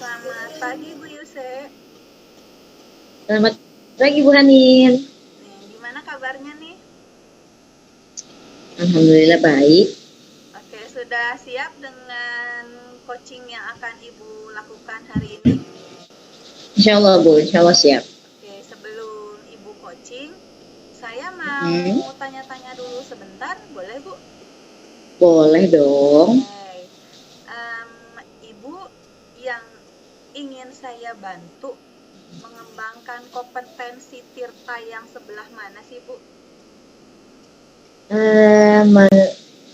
Selamat pagi Bu Yuse. Selamat pagi Bu Hanin. Gimana kabarnya nih? Alhamdulillah baik. Oke, sudah siap dengan coaching yang akan Ibu lakukan hari ini? Insya Allah Bu, Insya Allah siap. Oke, sebelum Ibu coaching, saya mau tanya-tanya dulu sebentar, boleh Bu? Boleh dong. Oke. Ibu yang ingin saya bantu mengembangkan kompetensi Tirta yang sebelah mana sih Bu?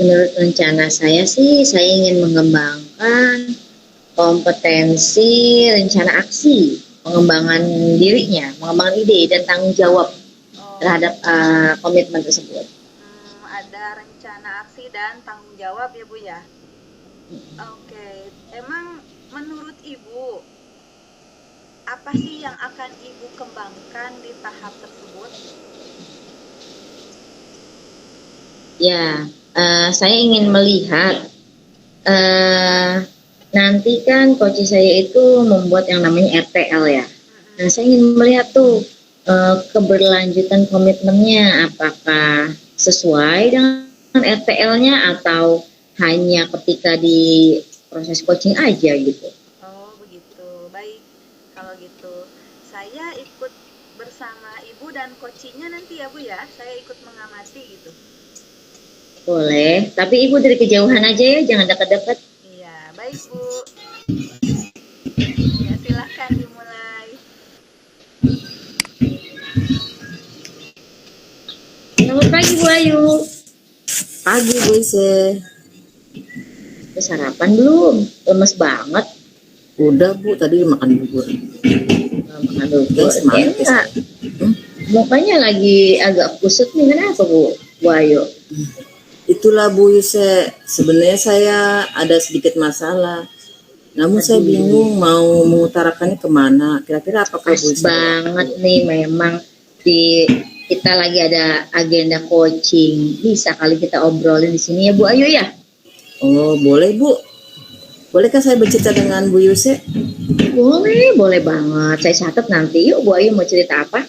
Menurut rencana saya sih, saya ingin mengembangkan kompetensi rencana aksi, pengembangan dirinya, pengembangan ide dan tanggung jawab terhadap komitmen tersebut. Ada rencana aksi dan tanggung jawab ya Bu ya. Oke, emang menurut Ibu apa sih yang akan Ibu kembangkan di tahap tersebut? Ya, saya ingin melihat nanti kan coach saya itu membuat yang namanya RTL ya. Nah, saya ingin melihat tuh keberlanjutan komitmennya, apakah sesuai dengan RTL-nya atau hanya ketika di proses coaching aja gitu. Oh begitu, baik. Kalau gitu saya ikut bersama Ibu dan coachingnya nanti ya Bu ya. Saya ikut mengamati gitu. Boleh, tapi Ibu dari kejauhan aja ya, jangan dekat-dekat. Iya, baik Bu. Ya silahkan dimulai. Selamat pagi Bu Ayu. Pagi Bu Ise. Udah sarapan belum? Lemes banget. Udah Bu, tadi makan bubur. Makan bubur, semangat ya. Mukanya lagi agak kusut nih, kenapa Bu Ayu? Itulah Bu Ise, sebenarnya saya ada sedikit masalah. Namun saya bingung mau mengutarakannya kemana. Kira-kira apa Bu Ise? Banget nih, memang kita lagi ada agenda coaching. Bisa kali kita obrolin di sini ya Bu Ayu ya? Oh boleh Bu. Bolehkah saya bercerita dengan Bu Yuse? Boleh banget. Saya catat nanti. Yuk Bu Ayu mau cerita apa?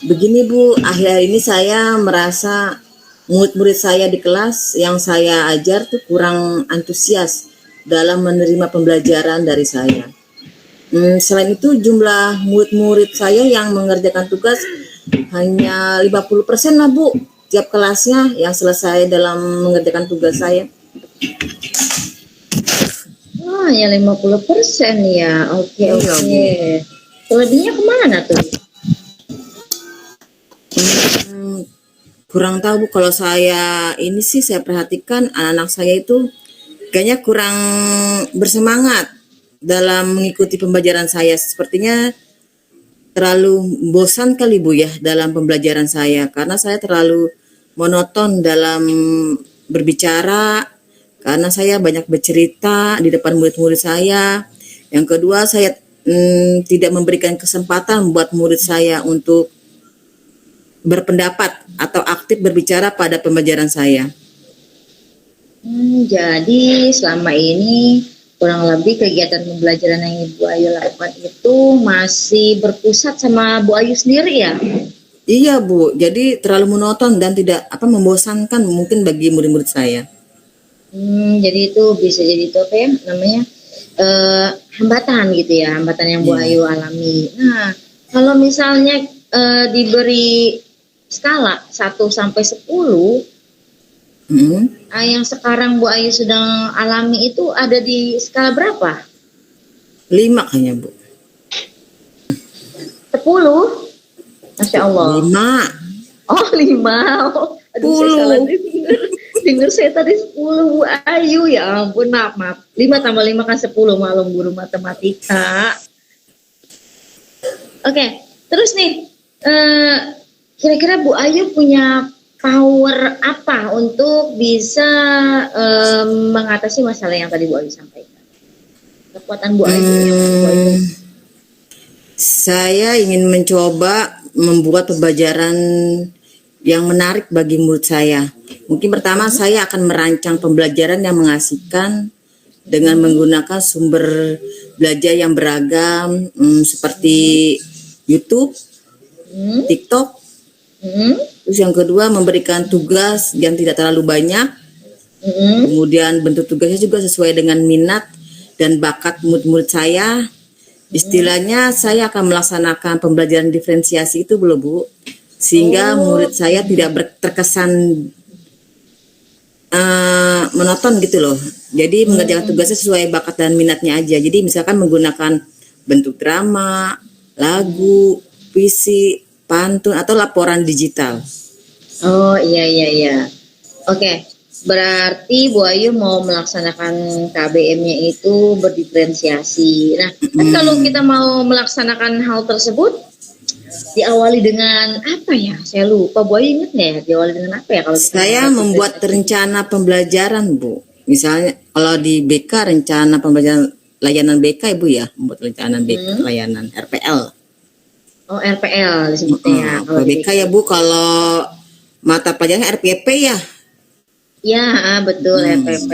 Begini Bu, akhir-akhir ini saya merasa murid-murid saya di kelas yang saya ajar tuh kurang antusias dalam menerima pembelajaran dari saya. Selain itu jumlah murid-murid saya yang mengerjakan tugas hanya 50% lah Bu, tiap kelasnya yang selesai dalam mengerjakan tugas saya. Ya 50% ya. Oke. Selebihnya kemana tuh? Kurang tahu Bu, kalau saya ini sih saya perhatikan anak-anak saya itu kayaknya kurang bersemangat dalam mengikuti pembelajaran saya. Sepertinya terlalu bosan kali Bu ya dalam pembelajaran saya, karena saya terlalu monoton dalam berbicara, karena saya banyak bercerita di depan murid-murid saya. Yang kedua, saya tidak memberikan kesempatan buat murid saya untuk berpendapat atau aktif berbicara pada pembelajaran saya. Jadi selama ini kurang lebih kegiatan pembelajaran yang Ibu Ayu lakukan itu masih berpusat sama Bu Ayu sendiri ya? Iya Bu, jadi terlalu monoton dan tidak membosankan mungkin bagi murid-murid saya. Jadi itu bisa jadi itu apa ya namanya hambatan gitu ya, hambatan yang Bu Ayu alami. Nah kalau misalnya diberi skala 1 sampai 10, yang sekarang Bu Ayu sedang alami itu ada di skala berapa? 5 kayaknya Bu. 10? Masya Allah. 5. Oh 5. Oh, aduh, saya salah dengar saya tadi 10 Bu Ayu, ya ampun, maaf. 5 tambah 5 kan 10, maklum guru matematika. Oke, terus nih kira-kira Bu Ayu punya power apa untuk bisa mengatasi masalah yang tadi Bu Ayu sampaikan? Kekuatan Bu Ayu Saya ingin mencoba membuat pembelajaran yang menarik bagi murid saya. Mungkin pertama saya akan merancang pembelajaran yang mengasihkan dengan menggunakan sumber belajar yang beragam seperti YouTube, Hmm? TikTok. Hmm? Terus yang kedua memberikan tugas yang tidak terlalu banyak. Hmm? Kemudian bentuk tugasnya juga sesuai dengan minat dan bakat murid-murid saya. Istilahnya saya akan melaksanakan pembelajaran diferensiasi itu belum Bu, sehingga murid saya tidak terkesan monoton gitu loh. Jadi mengerjakan tugasnya sesuai bakat dan minatnya aja. Jadi misalkan menggunakan bentuk drama, lagu, puisi, pantun atau laporan digital. Oh iya iya iya. Oke, berarti Bu Ayu mau melaksanakan KBM-nya itu berdiferensiasi. Nah, kan kalau kita mau melaksanakan hal tersebut diawali dengan apa ya? Saya lupa. Bu Ayu ingat nggak ya? Diawali dengan apa ya kalau kita Saya mau membuat diferensiasi? rencana pembelajaran Bu. Misalnya kalau di BK rencana pembelajaran layanan BK Ibu ya, membuat rencana BK layanan RPL. Oh RPL disebutnya ya. Kalau Kalau di BK ya Bu, kalau mata pelajarannya RPP ya. Ya, betul RPP.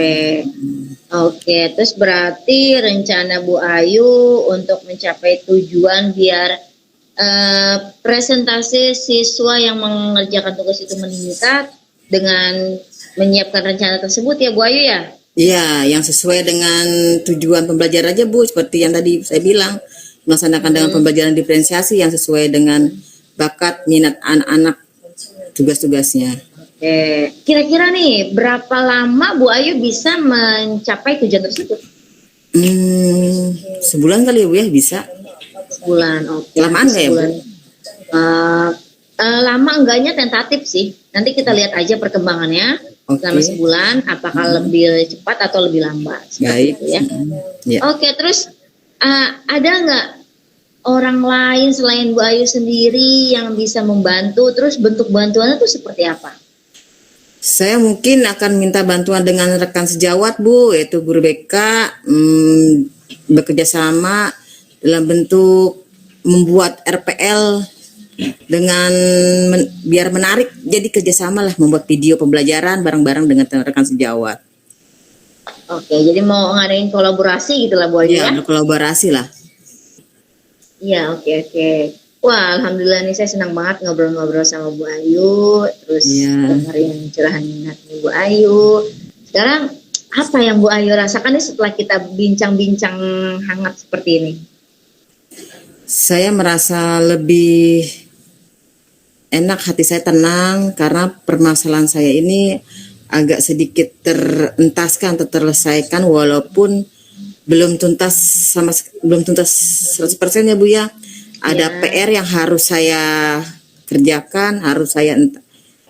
Oke, terus berarti rencana Bu Ayu untuk mencapai tujuan biar presentasi siswa yang mengerjakan tugas itu meningkat dengan menyiapkan rencana tersebut ya Bu Ayu ya? Iya, yang sesuai dengan tujuan pembelajaran aja Bu, seperti yang tadi saya bilang, melaksanakan dengan pembelajaran diferensiasi yang sesuai dengan bakat minat anak-anak tugas-tugasnya. Oke, kira-kira nih berapa lama Bu Ayu bisa mencapai tujuan tersebut? Sebulan kali ya Bu ya, bisa. Sebulan, oke. Lamaan nggak ya Bu? Sebulan. Lama enggaknya tentatif sih. Nanti kita lihat aja perkembangannya selama Oke. sebulan, apakah lebih cepat atau lebih lambat. Seperti Baik. itu ya. Ya. Oke, terus ada nggak orang lain selain Bu Ayu sendiri yang bisa membantu? Terus bentuk bantuannya itu seperti apa? Saya mungkin akan minta bantuan dengan rekan sejawat Bu, yaitu guru BK, bekerja sama dalam bentuk membuat RPL dengan biar menarik, jadi kerjasama lah membuat video pembelajaran bareng-bareng dengan rekan sejawat. Oke, jadi mau ngadain kolaborasi gitu lah Bu Ayu ya? Ya, berkolaborasi lah. Iya, oke. Wah, alhamdulillah nih saya senang banget ngobrol-ngobrol sama Bu Ayu, terus dengerin curahan minatnya Bu Ayu. Sekarang apa yang Bu Ayu rasakan nih setelah kita bincang-bincang hangat seperti ini? Saya merasa lebih enak, hati saya tenang karena permasalahan saya ini agak sedikit terentaskan atau terselesaikan walaupun belum tuntas 100% ya Bu ya. Ada PR yang harus saya kerjakan, harus saya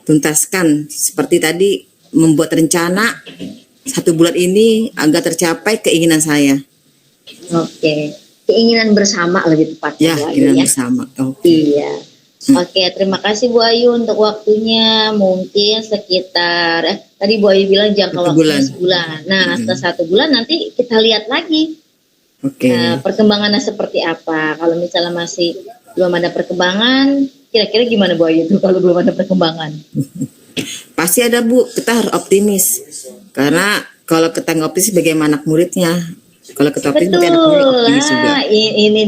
tuntaskan. Seperti tadi membuat rencana 1 bulan ini agar tercapai keinginan saya. Oke, keinginan bersama lebih tepatnya Ya, Bu Ayu keinginan ya. bersama. Iya. Oke, terima kasih Bu Ayu untuk waktunya. Mungkin sekitar tadi Bu Ayu bilang jangka 1 waktunya bulan. sebulan. Nah, setelah 1 bulan nanti kita lihat lagi Oke. perkembangannya seperti apa. Kalau misalnya masih belum ada perkembangan, kira-kira gimana Bu Ayu tuh kalau belum ada perkembangan? Pasti ada Bu, kita harus optimis. Karena kalau kita nggak optimis bagaimana muridnya? Kalau kita optimis berarti anak murid optimis juga. Ini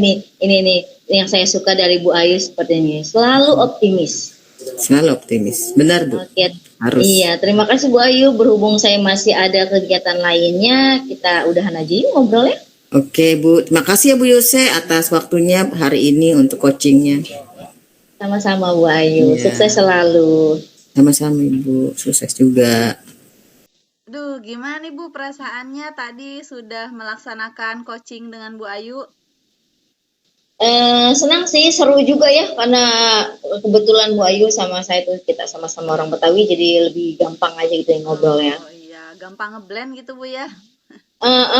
nih yang saya suka dari Bu Ayu seperti ini. Selalu optimis. Selalu optimis. Benar Bu. Oke. Harus. Iya, terima kasih Bu Ayu. Berhubung saya masih ada kegiatan lainnya, kita udahan aja yuk ngobrolnya. Oke Bu, terima kasih ya Bu Yose atas waktunya hari ini untuk coachingnya. Sama-sama Bu Ayu, Iya. sukses selalu. Sama-sama Ibu, sukses juga. Aduh, gimana nih Bu perasaannya tadi sudah melaksanakan coaching dengan Bu Ayu? Senang sih, seru juga ya, karena kebetulan Bu Ayu sama saya tuh kita sama-sama orang Betawi, jadi lebih gampang aja gitu yang ngobrolnya. Oh iya, gampang ngeblend gitu Bu ya.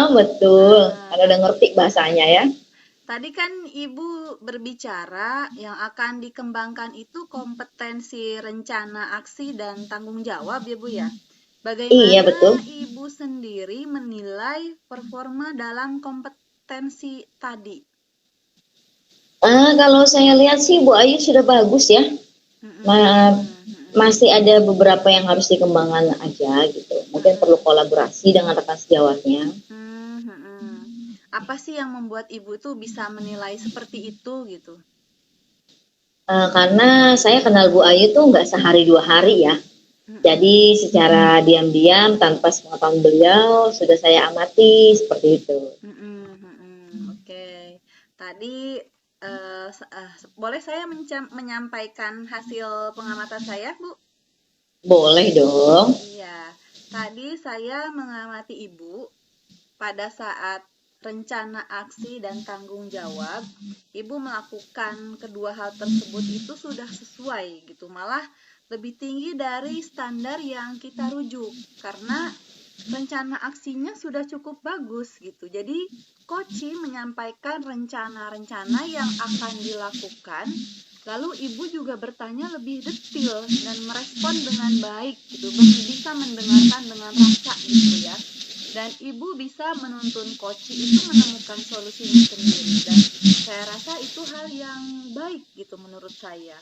Betul, karena udah ngerti bahasanya ya. Tadi kan Ibu berbicara yang akan dikembangkan itu kompetensi rencana aksi dan tanggung jawab ya Bu ya. Bagaimana Iya, betul. Ibu sendiri menilai performa dalam kompetensi tadi? Kalau saya lihat sih Bu Ayu sudah bagus ya. Masih ada beberapa yang harus dikembangkan aja gitu. Mungkin perlu kolaborasi dengan rekan sejawatnya. Apa sih yang membuat Ibu tuh bisa menilai seperti itu gitu? Karena saya kenal Bu Ayu tuh nggak sehari 2 hari ya. Mm-mm. Jadi secara diam-diam tanpa sepengetahuan beliau sudah saya amati seperti itu. Mm-mm, mm-mm. Oke. Tadi boleh saya menyampaikan hasil pengamatan saya, Bu? Boleh dong. Iya. Tadi saya mengamati Ibu pada saat rencana aksi dan tanggung jawab, Ibu melakukan kedua hal tersebut itu sudah sesuai gitu, malah lebih tinggi dari standar yang kita rujuk karena rencana aksinya sudah cukup bagus gitu. Jadi Koci menyampaikan rencana-rencana yang akan dilakukan, lalu Ibu juga bertanya lebih detail dan merespon dengan baik gitu, bisa mendengarkan dengan rasa gitu ya. Dan Ibu bisa menuntun Koci itu menemukan solusinya sendiri, dan saya rasa itu hal yang baik gitu menurut saya.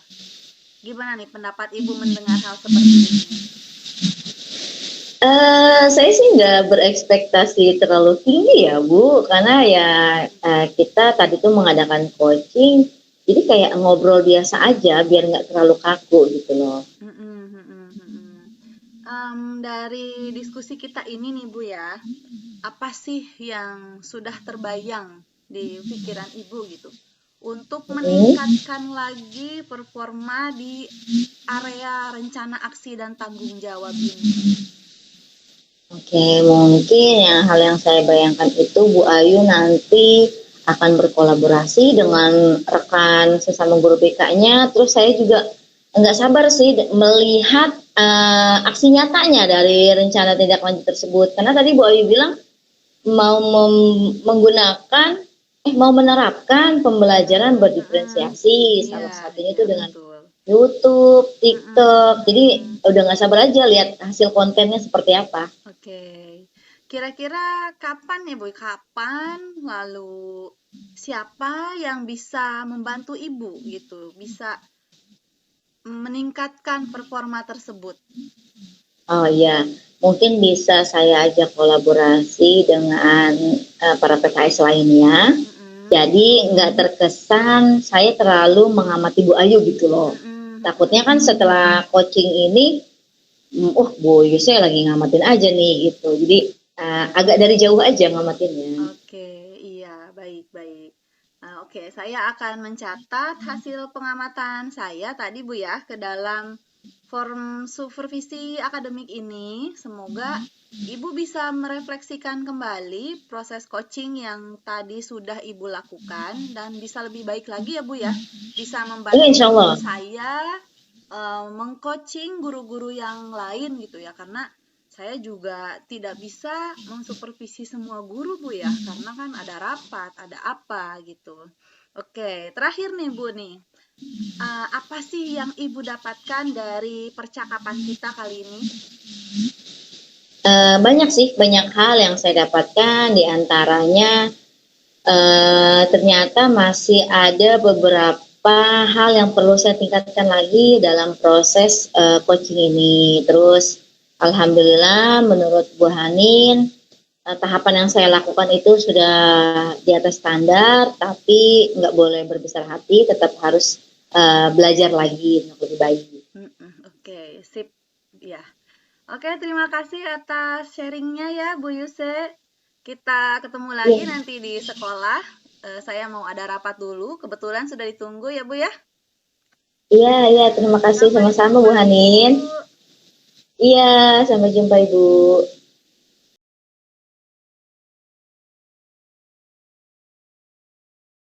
Gimana nih pendapat Ibu mendengar hal seperti ini? Saya sih nggak berekspektasi terlalu tinggi ya Bu, karena ya kita tadi tuh mengadakan coaching, jadi kayak ngobrol biasa aja biar nggak terlalu kaku gitu loh. Dari diskusi kita ini nih Bu ya, apa sih yang sudah terbayang di pikiran Ibu gitu untuk meningkatkan lagi performa di area rencana aksi dan tanggung jawab ini? Oke, mungkin hal yang saya bayangkan itu Bu Ayu nanti akan berkolaborasi dengan rekan sesama guru BK-nya. Terus saya juga nggak sabar sih melihat aksi nyatanya dari rencana tindak lanjut tersebut. Karena tadi Bu Ayu bilang mau menggunakan, mau menerapkan pembelajaran berdiferensiasi. Salah satunya itu dengan Betul. YouTube, TikTok. Jadi udah nggak sabar aja lihat hasil kontennya seperti apa. Oke. Kira-kira kapan ya, Boy? Kapan? Lalu siapa yang bisa membantu Ibu gitu? Bisa meningkatkan performa tersebut. Oh iya, mungkin bisa saya ajak kolaborasi dengan para PKS lainnya. Jadi nggak terkesan saya terlalu mengamati Bu Ayu gitu loh. Takutnya kan setelah coaching ini, Bu Ayu saya lagi ngamatin aja nih gitu. Jadi agak dari jauh aja ngamatinnya. Oke, iya, baik-baik. Oke, saya akan mencatat hasil pengamatan saya tadi Bu ya ke dalam form supervisi akademik ini. Semoga Ibu bisa merefleksikan kembali proses coaching yang tadi sudah Ibu lakukan dan bisa lebih baik lagi ya Bu ya. Bisa membantu saya mengcoaching guru-guru yang lain gitu ya, karena saya juga tidak bisa mensupervisi semua guru Bu ya, karena kan ada rapat, ada apa gitu. Oke, terakhir nih Bu nih, apa sih yang Ibu dapatkan dari percakapan kita kali ini? Banyak sih, banyak hal yang saya dapatkan, diantaranya ternyata masih ada beberapa hal yang perlu saya tingkatkan lagi dalam proses coaching ini. Terus alhamdulillah menurut Bu Hanin tahapan yang saya lakukan itu sudah di atas standar, tapi nggak boleh berbesar hati, tetap harus belajar lagi untuk lebih baik. Oke, sip ya. Oke, terima kasih atas sharingnya ya Bu Yuse. Kita ketemu lagi nanti di sekolah. Saya mau ada rapat dulu. Kebetulan sudah ditunggu ya Bu ya. Iya, terima kasih sama-sama Bu Hanin. Iya, sampai jumpa Ibu.